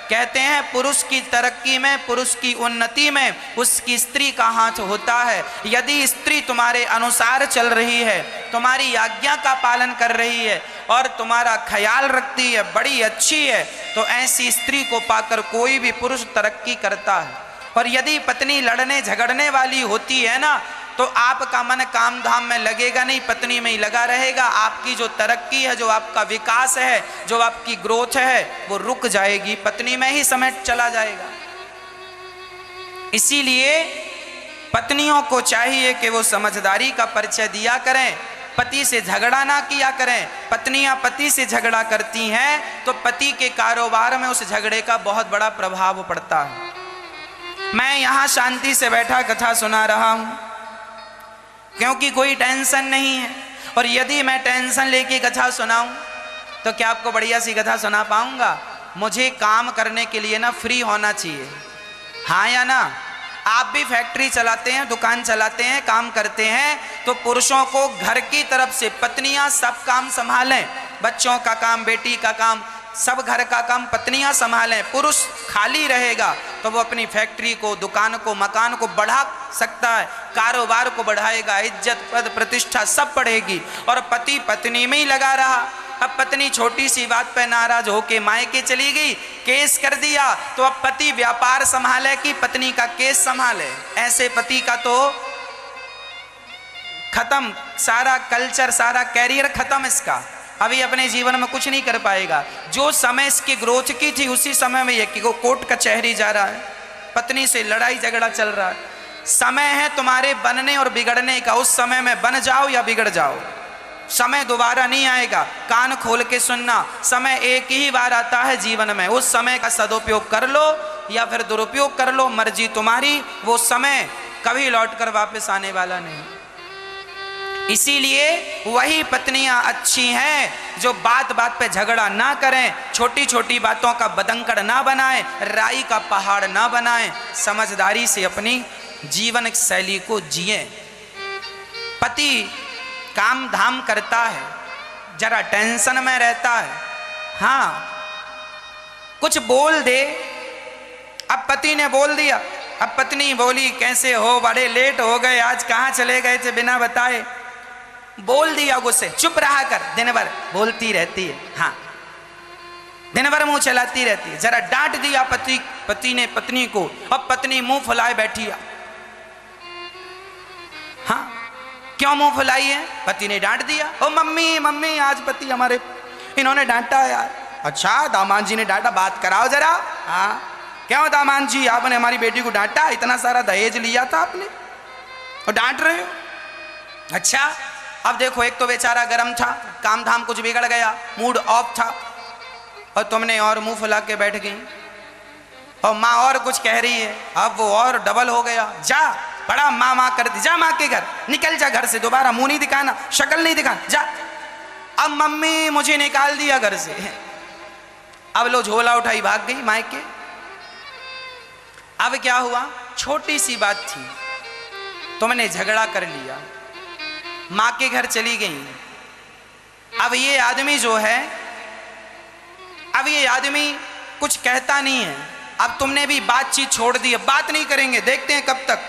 कहते हैं पुरुष की तरक्की में, पुरुष की उन्नति में उसकी स्त्री का हाथ होता है। यदि स्त्री तुम्हारे अनुसार चल रही है, तुम्हारी आज्ञा का पालन कर रही है और तुम्हारा ख्याल रखती है, बड़ी अच्छी है, तो ऐसी स्त्री को पाकर कोई भी पुरुष तरक्की करता है। और यदि पत्नी लड़ने झगड़ने वाली होती है ना, तो आपका मन काम धाम में लगेगा नहीं, पत्नी में ही लगा रहेगा। आपकी जो तरक्की है, जो आपका विकास है, जो आपकी ग्रोथ है, वो रुक जाएगी, पत्नी में ही समय चला जाएगा। इसीलिए पत्नियों को चाहिए कि वो समझदारी का परिचय दिया करें, पति से झगड़ा ना किया करें। पत्नियां पति से झगड़ा करती हैं तो पति के कारोबार में उस झगड़े का बहुत बड़ा प्रभाव पड़ता है। मैं यहां शांति से बैठा कथा सुना रहा हूं क्योंकि कोई टेंशन नहीं है, और यदि मैं टेंशन लेके कथा सुनाऊं तो क्या आपको बढ़िया सी कथा सुना पाऊंगा? मुझे काम करने के लिए ना फ्री होना चाहिए, हाँ या ना? आप भी फैक्ट्री चलाते हैं, दुकान चलाते हैं, काम करते हैं, तो पुरुषों को घर की तरफ से पत्नियां सब काम संभालें, बच्चों का काम, बेटी का काम, सब घर का काम पत्नियां संभालें। पुरुष खाली रहेगा तो वो अपनी फैक्ट्री को, दुकान को, मकान को बढ़ा सकता है, कारोबार को बढ़ाएगा, इज्जत पद प्रतिष्ठा सब बढ़ेगी। और पति पत्नी में ही लगा रहा। अब पत्नी छोटी सी बात पे नाराज होके मायके चली गई, केस कर दिया, तो अब पति व्यापार संभाले कि पत्नी का केस संभाले? ऐसे पति का तो खत्म, सारा कल्चर, सारा कैरियर खत्म इसका। अभी अपने जीवन में कुछ नहीं कर पाएगा। जो समय इसकी ग्रोथ की थी उसी समय में ये कोर्ट कचहरी जा रहा है, पत्नी से लड़ाई झगड़ा चल रहा है। समय है तुम्हारे बनने और बिगड़ने का, उस समय में बन जाओ या बिगड़ जाओ, समय दोबारा नहीं आएगा। कान खोल के सुनना, समय एक ही बार आता है जीवन में, उस समय का सदुपयोग कर लो या फिर दुरुपयोग कर लो, मर्जी तुम्हारी। वो समय कभी लौट कर वापस आने वाला नहीं। इसीलिए वही पत्नियां अच्छी हैं जो बात बात पे झगड़ा ना करें, छोटी छोटी बातों का बदंकड़ ना बनाएं, राई का पहाड़ ना बनाएं, समझदारी से अपनी जीवन शैली को जिएं। पति काम धाम करता है, जरा टेंशन में रहता है, हाँ कुछ बोल दे, अब पति ने बोल दिया, अब पत्नी बोली कैसे हो, बड़े लेट हो गए आज, कहाँ चले गए थे बिना बताए? बोल दिया गुस्से, चुप रहा कर, दिन भर बोलती रहती है, हाँ दिन भर मुंह चलाती रहती है। जरा डांट दिया पति ने पत्नी को, अब पत्नी मुंह फुलाए बैठी है। हाँ क्यों मुंह फुलाई है? पति ने डांट दिया। ओ मम्मी मम्मी आज पति हमारे इन्होंने डांटा यार। अच्छा दामाद जी ने डांटा, बात कराओ जरा। हाँ क्यों दामाद जी आपने हमारी बेटी को डांटा? इतना सारा दहेज लिया था आपने और डांट रहे हो? अच्छा अब देखो, एक तो बेचारा गर्म था, काम धाम कुछ बिगड़ गया, मूड ऑफ था, और तुमने और मुंह फुला के बैठ गई, और माँ और कुछ कह रही है, अब वो और डबल हो गया। जा बड़ा माँ करती, जा माँ के घर, निकल जा घर से, दोबारा मुंह नहीं दिखाना, शक्ल नहीं दिखाना, जा। अब मम्मी मुझे निकाल दिया घर से। अब लो झोला उठाई भाग गई मायके। अब क्या हुआ? छोटी सी बात थी, तुमने झगड़ा कर लिया, माँ के घर चली गई। अब ये आदमी जो है, अब ये आदमी कुछ कहता नहीं है, अब तुमने भी बातचीत छोड़ दी, बात नहीं करेंगे, देखते हैं कब तक।